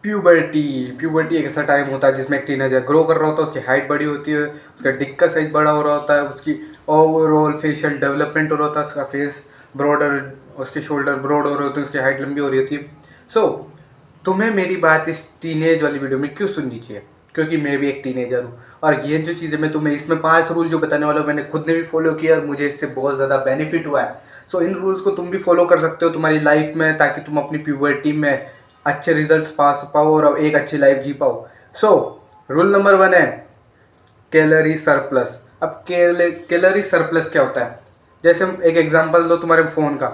Puberty puberty एक ऐसा time होता है जिसमें एक टीनेजर ग्रो कर रहा होता है, उसकी हाइट बड़ी होती है, उसका डिक का साइज बड़ा हो रहा होता है, उसकी ओवरऑल फेशियल डेवलपमेंट हो रहा होता है, उसका फेस ब्रॉडर, उसके शोल्डर ब्रॉड हो रहे होते हैं, उसकी हाइट लंबी हो रही होती है। सो तुम्हें मेरी बात इस टीनेज वाली वीडियो में क्यों सुननी चाहिए? क्योंकि मैं भी एक टीनेजर हूँ और ये जो चीज़ें मैं तुम्हें इसमें 5 रूल जो बताने वाला हूँ मैंने खुद ने भी फॉलो किया और मुझे इससे बहुत ज़्यादा बेनिफिट हुआ है। सो इन रूल्स को तुम भी फॉलो कर सकते हो तुम्हारी लाइफ में, ताकि तुम अपनी प्यूबर्टी में अच्छे रिजल्ट्स पा पाओ और एक अच्छी लाइफ जी पाओ। सो रूल नंबर 1 है कैलोरी सरप्लस। अब कैलोरी सरप्लस क्या होता है? जैसे हम एक एग्जांपल दो तुम्हारे फ़ोन का।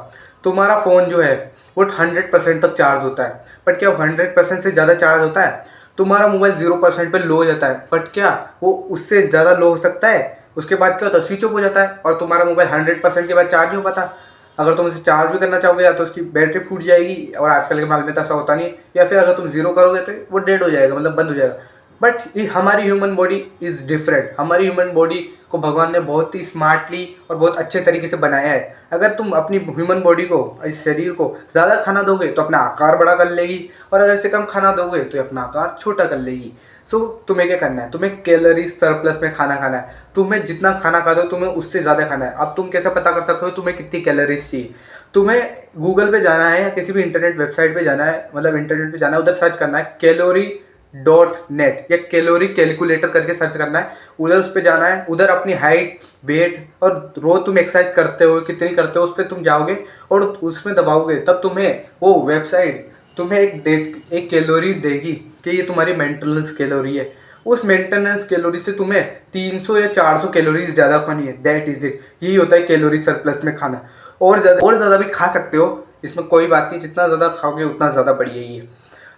तुम्हारा फ़ोन जो है वो 100% तक चार्ज होता है, बट क्या वो 100% से ज़्यादा चार्ज होता है? तुम्हारा मोबाइल 0% पे लो हो जाता है, बट क्या वो उससे ज़्यादा लो हो सकता है? उसके बाद क्या होता है, स्विच ऑफ हो जाता है और तुम्हारा मोबाइल 100% के बाद चार्ज नहीं हो पाता। अगर तुम इसे चार्ज भी करना चाहोगे या तो उसकी बैटरी फूट जाएगी, और आजकल के माल में तो ऐसा होता नहीं है, या फिर अगर तुम जीरो करोगे तो वो डेड हो जाएगा, मतलब बंद हो जाएगा। बट हमारी ह्यूमन बॉडी इज़ डिफरेंट। हमारी ह्यूमन बॉडी को भगवान ने बहुत ही स्मार्टली और बहुत अच्छे तरीके से बनाया है। अगर तुम अपनी ह्यूमन बॉडी को, इस शरीर को ज़्यादा खाना दोगे तो अपना आकार बड़ा कर लेगी, और अगर इससे कम खाना दोगे तो अपना आकार छोटा कर लेगी। सो तुम्हें क्या करना है? तुम्हें कैलोरी सरप्लस में खाना खाना है। तुम्हें जितना खाना खाते हो तुम्हें उससे ज़्यादा खाना है। अब तुम कैसे पता कर सकते हो तुम्हें कितनी कैलोरीज चाहिए? तुम्हें गूगल पे जाना है या किसी भी इंटरनेट वेबसाइट पे जाना है, मतलब इंटरनेट पे जाना है, उधर सर्च करना है कैलोरी.net या कैलोरी कैलकुलेटर करके सर्च करना है। उधर उस पर जाना है, उधर अपनी हाइट, वेट और रोज तुम एक्सरसाइज करते हो कितनी करते हो उस पर तुम जाओगे और उसमें दबाओगे, तब तुम्हें वो वेबसाइट तुम्हें एक कैलोरी देगी कि ये तुम्हारी मेंटेनेंस कैलोरी है। उस मेंटेनेंस कैलोरी से तुम्हें 300 या 400 कैलोरीज ज़्यादा खानी है। That is it. यही होता है कैलोरी सरप्लस में खाना। और ज़्यादा भी खा सकते हो, इसमें कोई बात नहीं, जितना ज़्यादा खाओगे उतना ज़्यादा बढ़िया ही है।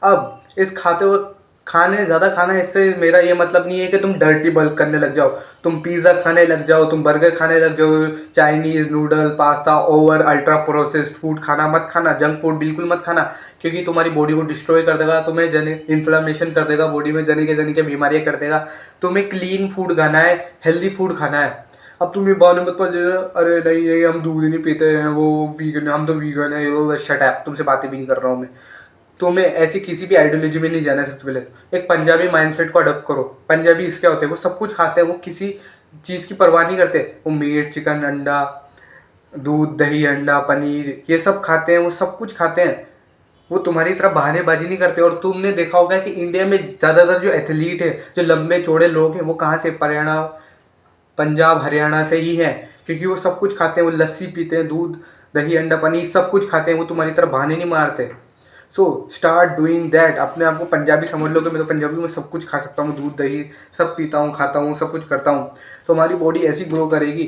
अब इस खाते हुए ज़्यादा खाना है, इससे मेरा ये मतलब नहीं है कि तुम डर्टी बल्क करने लग जाओ, तुम पिज़्ज़ा खाने लग जाओ, तुम बर्गर खाने लग जाओ, Chinese noodle pasta over ultra processed food खाना मत खाना, जंक फूड बिल्कुल मत खाना, क्योंकि तुम्हारी बॉडी को डिस्ट्रॉय कर देगा, तुम्हें इन्फ्लामेशन कर देगा, बॉडी में जनी के बीमारियाँ कर देगा। तुम्हें क्लीन फूड खाना है, हेल्दी फूड खाना है। अब तुम ये बहाने मत पड़ जाना, अरे नहीं हम दूध ही नहीं पीते हैं, वो वीगन, हम तो वीगन है, वो शट अप, तुमसे बातें भी नहीं कर रहा हूँ मैं। तुम्हें ऐसी किसी भी आइडियोलॉजी में नहीं जाना है। सबसे पहले एक पंजाबी माइंडसेट को अडॉप्ट करो। पंजाबी इस क्या होते हैं, वो सब कुछ खाते हैं, वो किसी चीज़ की परवाह नहीं करते। वो मीट, चिकन, अंडा, दूध, दही, अंडा, पनीर, ये सब खाते हैं, वो सब कुछ खाते हैं। वो तुम्हारी तरह बहानेबाजी नहीं करते। और तुमने देखा होगा कि इंडिया में ज़्यादातर जो एथलीट है, जो लंबे चौड़े लोग हैं, वो कहाँ से, पंजाब हरियाणा से ही है, क्योंकि वो सब कुछ खाते हैं। वो लस्सी पीते हैं, दूध, दही, अंडा, पनीर सब कुछ खाते हैं। वो तुम्हारी तरह बहाने नहीं मारते। So start doing that. अपने आप को पंजाबी समझ लो कि मैं तो पंजाबी में सब कुछ खा सकता हूँ, दूध दही सब पीता हूँ, खाता हूँ, सब कुछ करता हूँ। तो हमारी बॉडी ऐसी ग्रो करेगी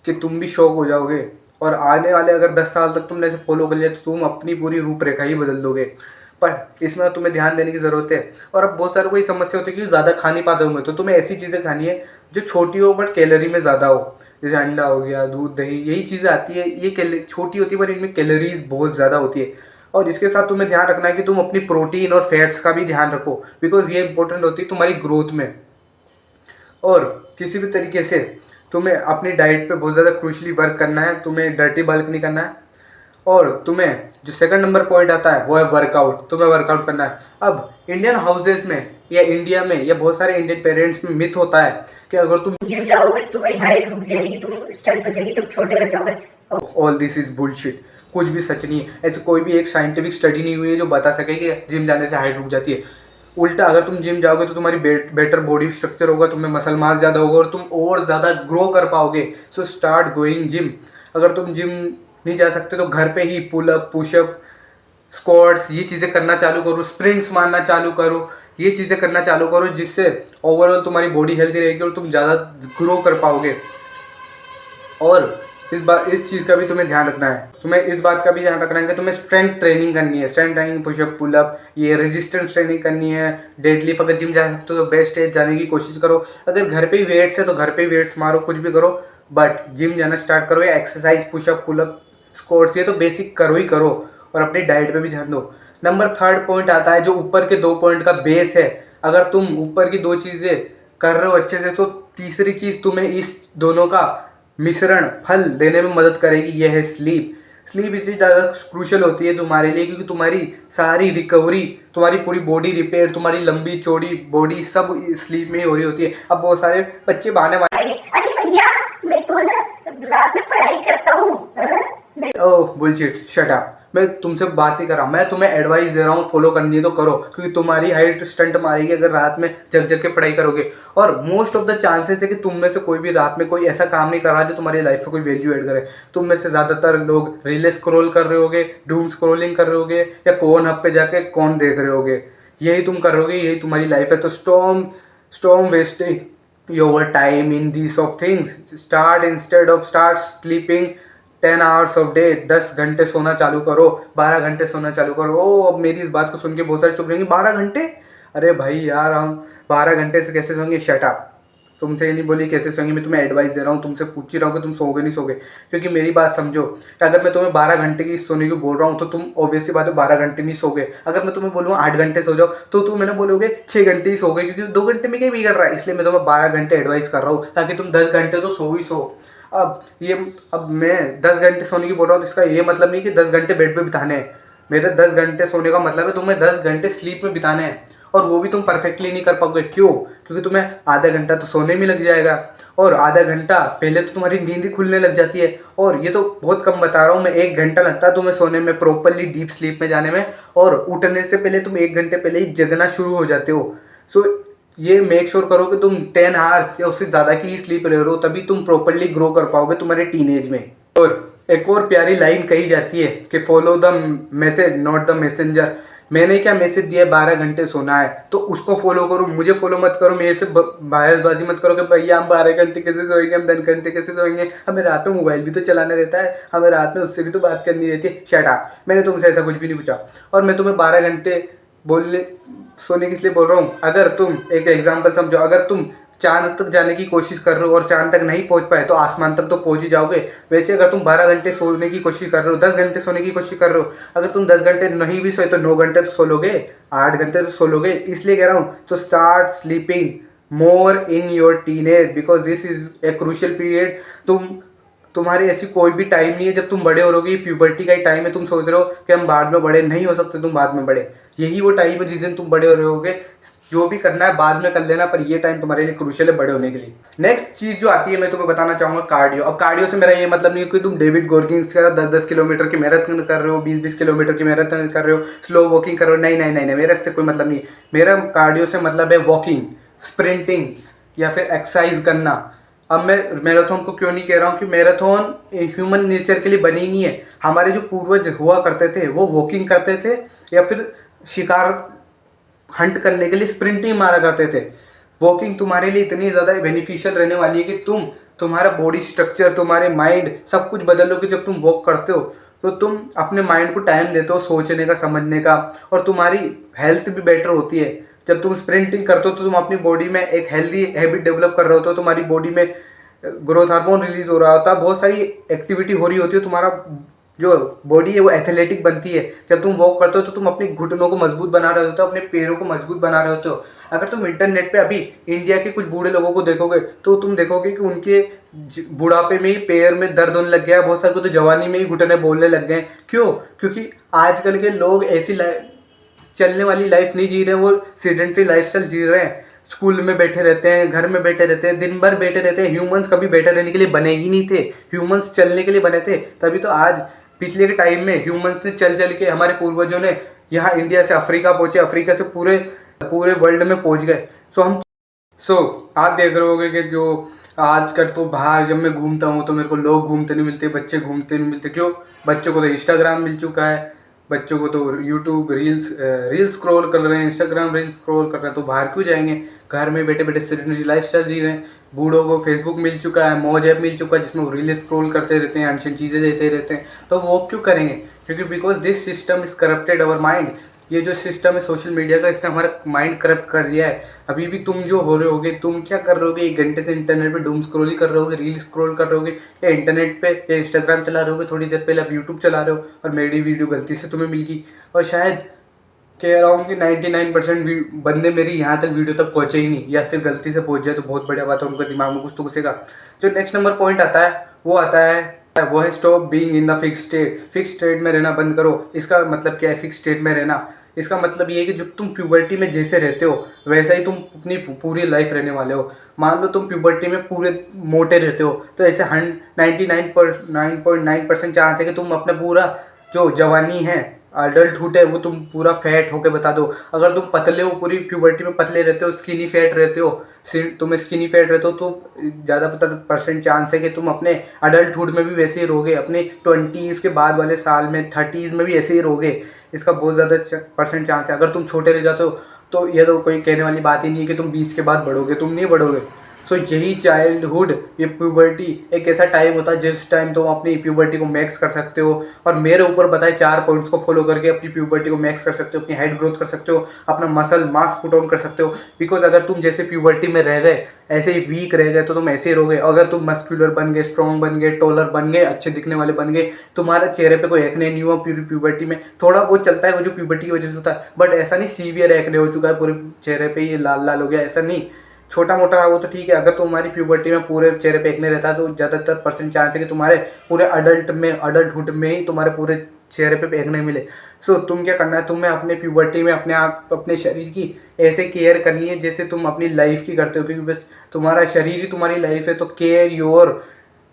कि तुम भी शौक हो जाओगे। और आने वाले अगर 10 साल तक तुमने ऐसे फॉलो कर लिया तो तुम अपनी पूरी रूपरेखा ही बदल दोगे। पर इसमें तुम्हें ध्यान देने की ज़रूरत है। और अब बहुत सारे कोई समस्या होती है कि ज़्यादा खा नहीं पाते होंगे, तो तुम्हें ऐसी चीज़ें खानी है जो छोटी हो बट कैलोरी में ज़्यादा हो। जैसे अंडा हो गया, दूध, दही, यही चीज़ें आती है। ये छोटी होती है पर इनमें कैलोरीज बहुत ज़्यादा होती है। और इसके साथ तुम्हें ध्यान रखना है कि तुम अपनी प्रोटीन और फैट्स का भी ध्यान रखो, बिकॉज ये इंपॉर्टेंट होती है तुम्हारी ग्रोथ में। और किसी भी तरीके से तुम्हें अपनी डाइट पे बहुत ज़्यादा क्रूशली वर्क करना है, तुम्हें डर्टी बल्क नहीं करना है। और तुम्हें जो सेकंड नंबर पॉइंट आता है वो है वर्कआउट। तुम्हें वर्कआउट करना है। अब इंडियन हाउसेज में या इंडिया में या बहुत सारे इंडियन पेरेंट्स में मिथ होता है कि अगर तुम जिम जाओगे तुम्हारी हाइट रुक जाएगी, तुम स्टंट हो जाएगी, तुम छोटे रह जाओगे। All this is bullshit. कुछ भी सच नहीं है। ऐसे कोई भी एक साइंटिफिक स्टडी नहीं हुई है जो बता सके कि जिम जाने से हाइट रुक जाती है। उल्टा, अगर तुम जिम जाओगे तो तुम्हारी बेटर बॉडी स्ट्रक्चर होगा, तुम्हें मसल मास ज़्यादा होगा और तुम और ज़्यादा ग्रो कर पाओगे। So start going gym. अगर तुम जिम नहीं जा सकते तो घर पे ही पुलअप, पुशअप, स्क्वाट्स, ये चीज़ें करना चालू करो, स्प्रिंट्स मारना चालू करो, ये चीज़ें करना चालू करो, जिससे ओवरऑल तुम्हारी बॉडी हेल्दी रहेगी और तुम ज़्यादा ग्रो कर पाओगे। और इस चीज़ का भी तुम्हें ध्यान रखना है। तुम्हें इस बात का भी ध्यान रखना है कि तुम्हें स्ट्रेंथ ट्रेनिंग करनी है। स्ट्रेंथ ट्रेनिंग, पुशअप, पुलअप, ये रेजिस्टेंस ट्रेनिंग करनी है, डेडलिफ्ट। अगर जिम जा सकते हो तो बेस्ट है, जाने की कोशिश करो। अगर घर पे ही वेट्स है तो घर पे ही वेट्स मारो, कुछ भी करो, बट जिम जाना स्टार्ट करो। या एक्सरसाइज, पुशअप, पुलअप, स्क्वाट्स, ये तो बेसिक करो ही करो। और अपनी डाइट पे भी ध्यान दो। नंबर थर्ड पॉइंट आता है जो ऊपर के 2 पॉइंट का बेस है। अगर तुम ऊपर की 2 चीज़ें कर रहे हो अच्छे से, तो तीसरी चीज़ तुम्हें इस दोनों का मिश्रण फल देने में मदद करेगी, यह है स्लीप। स्लीप इसलिए ज़्यादा क्रूशल होती है तुम्हारे लिए क्योंकि तुम्हारी सारी रिकवरी, तुम्हारी पूरी बॉडी रिपेयर, तुम्हारी लंबी चौड़ी बॉडी सब स्लीप में ही हो रही होती है। अब बहुत सारे बच्चे बहाने मारे, अरे भैया मैं तो ना रात में पढ़ाई करता हूँ। ओह बुलशिट, शट अप। मैं तुमसे बात नहीं कर रहा, मैं तुम्हें एडवाइस दे रहा हूँ, फॉलो करनी है तो करो क्योंकि तुम्हारी हाइट स्टंट मारेगी अगर रात में जग जग के पढ़ाई करोगे। और मोस्ट ऑफ द चांसेस है कि तुम में से कोई भी रात में कोई ऐसा काम नहीं कर रहा जो तुम्हारी लाइफ में कोई वैल्यू ऐड करे। तुम में से ज़्यादातर लोग रील स्क्रॉल कर रहे होगे, डूम स्क्रॉलिंग कर रहे होगे, या कौन हब पे जाके कौन देख रहे होगे, यही तुम कर रहोगे, यही तुम्हारी लाइफ है। तो stop wasting your time in these of things. Start sleeping 10 hours of day. 10 घंटे सोना चालू करो, 12 घंटे सोना चालू करो। ओ अब मेरी इस बात को सुन के बहुत सारे चुप रहेंगे, 12 घंटे? अरे भाई यार हम 12 घंटे से कैसे सोएंगे? Shut up. तुमसे ये नहीं बोली कैसे सोएंगे, मैं तुम्हें एडवाइस दे रहा हूँ, तुमसे पूछ ही रहा हूँ कि तुम सोओगे नहीं सोओगे। क्योंकि मेरी बात समझो कि अगर मैं तुम्हें 12 घंटे की सोने की बोल रहा हूँ तो तुम ऑब्वियसली बात है 12 घंटे नहीं सोगे। अगर मैं तुम्हें बोलूँ 8 घंटे सो जाओ तो तुम मैंने बोलोगे 6 घंटे ही सोगे, क्योंकि 2 घंटे में क्या बिगड़ रहा है। इसलिए मैं तुम्हें 12 घंटे एडवाइस कर रहा हूँ ताकि तुम 10 घंटे तो सो ही सो। अब मैं 10 घंटे सोने की बोल रहा हूँ तो इसका ये मतलब नहीं कि 10 घंटे बेड पे बिताने हैं। मेरे 10 घंटे सोने का मतलब है तुम्हें 10 घंटे स्लीप में बिताने हैं, और वो भी तुम परफेक्टली नहीं कर पाओगे। क्यों? क्योंकि तुम्हें आधा घंटा तो सोने में लग जाएगा, और आधा घंटा पहले तो तुम्हारी नींद ही खुलने लग जाती है। और ये तो बहुत कम बता रहा हूँ मैं, 1 घंटा लगता है तुम्हें सोने में, प्रॉपरली डीप स्लीप में जाने में, और उठने से पहले तुम 1 घंटे पहले ही जगना शुरू हो जाते हो। सो ये मेक श्योर करो कि तुम 10 आवर्स या उससे ज़्यादा की ही स्लीप ले रहे हो, तभी तुम प्रॉपरली ग्रो कर पाओगे तुम्हारे टीनेज में। और एक और प्यारी लाइन कही जाती है कि follow the message not the messenger. मैंने क्या मैसेज दिया है 12 घंटे सोना है तो उसको फॉलो करो, मुझे फॉलो मत करो, मेरे से बयासबाजी मत करो कि भैया हम 12 घंटे कैसे सोएंगे, हम 10 घंटे कैसे सोएंगे, हमें रात में मोबाइल भी तो चलाना रहता है, हमें रात में उससे भी तो बात करनी रहती है। शट अप, मैंने तुमसे ऐसा कुछ भी नहीं पूछा। और मैं तुम्हें 12 घंटे बोलने सोने के लिए बोल रहा हूँ। अगर तुम एक एग्जाम्पल समझो, अगर तुम चांद तक जाने की कोशिश कर रहे हो और चांद तक नहीं पहुंच पाए तो आसमान तक तो पहुंच ही जाओगे। वैसे अगर तुम 12 घंटे सोने की कोशिश कर रहे हो, 10 घंटे सोने की कोशिश कर रहे हो, अगर तुम 10 घंटे नहीं भी सोए तो 9 घंटे तो सो लोगे, 8 घंटे तो सो लोगे। इसलिए कह रहा हूँ तो start sleeping more in your teenage because this is a crucial period. तुम्हारी ऐसी कोई भी टाइम नहीं है जब तुम बड़े हो रहोगे, प्यूबर्टी का ही टाइम है। तुम सोच रहे हो कि हम बाद में बड़े नहीं हो सकते, तुम बाद में बड़े, यही वो टाइम है जिस दिन तुम बड़े हो रहे होगे। जो भी करना है बाद में कर लेना, पर ये टाइम तुम्हारे लिए क्रूशियल है बड़े होने के लिए। नेक्स्ट चीज जो आती है मैं तुम्हें बताना चाहूंगा कार्डियो। अब कार्डियो से मेरा ये मतलब नहीं है कि तुम डेविड गोर्गिंस का 10-10 किलोमीटर की मैराथन कर रहे हो, 20-20 किलोमीटर की मैराथन कर रहे हो, स्लो वॉकिंग कर रहे हो, नहीं नहीं नहीं नहीं, मेरा इससे कोई मतलब नहीं। मेरा कार्डियो से मतलब है वॉकिंग, स्प्रिंटिंग या फिर एक्सरसाइज करना। अब मैं मैराथन को क्यों नहीं कह रहा हूँ कि मैराथन ह्यूमन नेचर के लिए बनी नहीं है। हमारे जो पूर्वज हुआ करते थे वो वॉकिंग करते थे या फिर शिकार हंट करने के लिए स्प्रिंटिंग मारा करते थे। वॉकिंग तुम्हारे लिए इतनी ज़्यादा बेनिफिशियल रहने वाली है कि तुम्हारा बॉडी स्ट्रक्चर, तुम्हारे माइंड सब कुछ बदल लो कि जब तुम वॉक करते हो तो तुम अपने माइंड को टाइम देते हो सोचने का, समझने का, और तुम्हारी हेल्थ भी बेटर होती है। जब तुम स्प्रिंटिंग करते हो तो तुम अपनी बॉडी में एक हेल्दी हैबिट डेवलप कर रहे होते हो, तुम्हारी बॉडी में ग्रोथ हार्मोन रिलीज हो रहा होता है, बहुत सारी एक्टिविटी हो रही होती है, तुम्हारा जो बॉडी है वो एथलेटिक बनती है। जब तुम वॉक करते हो तो तुम अपने घुटनों को मजबूत बना रहे होते हो, अपने पैरों को मजबूत बना रहे होते हो। अगर तुम इंटरनेट पे अभी इंडिया के कुछ बूढ़े लोगों को देखोगे तो तुम देखोगे कि उनके बुढ़ापे में ही पैर में दर्द होने लग गया, बहुत सारे को तो जवानी में ही घुटने बोलने लग गए। क्यों? क्योंकि आजकल के लोग ऐसी चलने वाली लाइफ नहीं जी रहे, वो सेडेंटरी लाइफस्टाइल जी रहे हैं। स्कूल में बैठे रहते हैं, घर में बैठे रहते हैं, दिन भर बैठे रहते हैं। ह्यूमंस कभी बैठे रहने के लिए बने ही नहीं थे, ह्यूमंस चलने के लिए बने थे। तभी तो आज पिछले के टाइम में ह्यूमंस ने चल चल के, हमारे पूर्वजों ने यहाँ इंडिया से अफ्रीका पहुंचे, अफ्रीका से पूरे पूरे वर्ल्ड में पहुंच गए। सो आप देख रहे होगे कि जो आजकल तो बाहर जब मैं घूमता हूँ तो मेरे को लोग घूमते नहीं मिलते, बच्चे घूमते नहीं मिलते। क्यों? बच्चों को तो इंस्टाग्राम मिल चुका है, बच्चों को तो यूट्यूब रील्स स्क्रॉल कर रहे हैं, इंस्टाग्राम रील्स स्क्रॉल कर रहे हैं, तो बाहर क्यों जाएंगे? घर में बैठे बैठे सेडेंटरी लाइफस्टाइल जी रहे हैं। बूढ़ों को फेसबुक मिल चुका है, मौज ऐप मिल चुका है जिसमें वो रील स्क्रॉल करते रहते हैं, अनशन चीज़ें देते रहते हैं। तो वो क्यों करेंगे? क्योंकि because this system is corrupted our mind. ये जो सिस्टम है सोशल मीडिया का, इसने हमारा माइंड करप्ट कर दिया है। अभी भी तुम जो हो रहे होगे, तुम क्या कर रहे होगे? 1 घंटे से इंटरनेट पे डूम स्क्रॉल ही कर रहे होगे, रील स्क्रॉल कर रहे होगे, या इंटरनेट पे या इंस्टाग्राम चला रहे होगे, थोड़ी देर पहले आप यूट्यूब चला रहे हो और मेरी वीडियो गलती से तुम्हें मिल गई। और शायद कह रहा हूँ कि 99% बंदे मेरी यहाँ तक वीडियो तक पहुँचे ही नहीं, या फिर गलती से पहुँच जाए तो बहुत बढ़िया बात है, उनका दिमाग में कुछ तो घुसेगा। जो नेक्स्ट नंबर पॉइंट आता है वो आता है वो है stop being in the fix state. Fix state में रहना बंद करो। इसका मतलब क्या है फिक्स स्टेट में रहना? इसका मतलब ये है कि जब तुम प्यूबर्टी में जैसे रहते हो वैसा ही तुम अपनी पूरी लाइफ रहने वाले हो। मान लो तुम प्यूबर्टी में पूरे मोटे रहते हो तो ऐसे 99.9% चांस है कि तुम अपना पूरा जो जवानी है, अडल्टहुड है, वो तुम पूरा फैट होके बता दो। अगर तुम पतले हो, पूरी प्यूबर्टी में पतले रहते हो, स्किनी फैट रहते हो, तुम स्किनी फैट रहते हो, तो ज़्यादा % चांस है कि तुम अपने अडल्टहुड में भी वैसे ही रहोगे, अपने 20s के बाद वाले साल में 30s में भी ऐसे ही रहोगे। इसका बहुत ज़्यादा % चांस है। अगर तुम छोटे रह जाते हो तो ये तो कोई कहने वाली बात ही नहीं है कि तुम 20 के बाद बढ़ोगे, तुम नहीं बढ़ोगे। सो यही चाइल्डहुड, ये प्यूबर्टी एक ऐसा टाइम होता है जिस टाइम तुम अपनी प्यूबर्टी को मैक्स कर सकते हो। और मेरे ऊपर बताए 4 पॉइंट्स को फॉलो करके अपनी प्यूबर्टी को मैक्स कर सकते हो, अपनी हाइट ग्रोथ कर सकते हो, अपना मसल मास पुट ऑन कर सकते हो। बिकॉज अगर तुम जैसे प्यूबर्टी में रह गए, ऐसे ही वीक रह गए, तो तुम ऐसे ही रहोगे। अगर तुम मस्कुलर बन गए, स्ट्रॉन्ग बन गए, टॉलर बन गए, अच्छे दिखने वाले बन गए, तुम्हारे चेहरे पे कोई एक्ने नहीं हुआ पूरी प्यूबर्टी में, थोड़ा बहुत चलता है वो जो प्यूबर्टी की वजह से होता है, बट ऐसा नहीं सीवियर एक्ने हो चुका है पूरे चेहरे पे, ये लाल लाल हो गया, ऐसा नहीं। छोटा मोटा है वो तो ठीक है। अगर तुम्हारी प्यूबर्टी में पूरे चेहरे पे एक्ने रहता है तो ज़्यादातर % चांस है कि तुम्हारे पूरे अडल्टहुड में ही तुम्हारे पूरे चेहरे पे एक्ने मिले। सो तुम क्या करना है, तुम्हें अपने प्यूबर्टी में अपने आप अपने शरीर की ऐसे केयर करनी है जैसे तुम अपनी लाइफ की करते हो, क्योंकि बस तुम्हारा शरीर ही तुम्हारी लाइफ है। तो care your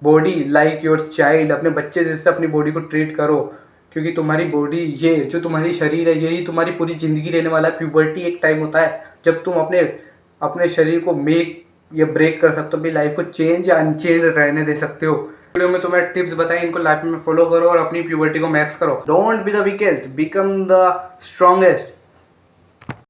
body like your child. अपने बच्चे जैसे अपनी बॉडी को ट्रीट करो, क्योंकि तुम्हारी बॉडी, ये जो तुम्हारी शरीर है, यही तुम्हारी पूरी ज़िंदगी रहने वाला है। प्यूबर्टी एक टाइम होता है जब तुम अपने अपने शरीर को मेक या ब्रेक कर सकते हो, अपनी लाइफ को चेंज या अनचेंज रहने दे सकते हो। वीडियो में तुम्हें टिप्स बताएं, इनको लाइफ में फॉलो करो और अपनी प्यूबर्टी को मैक्स करो। Don't be the weakest, become the strongest.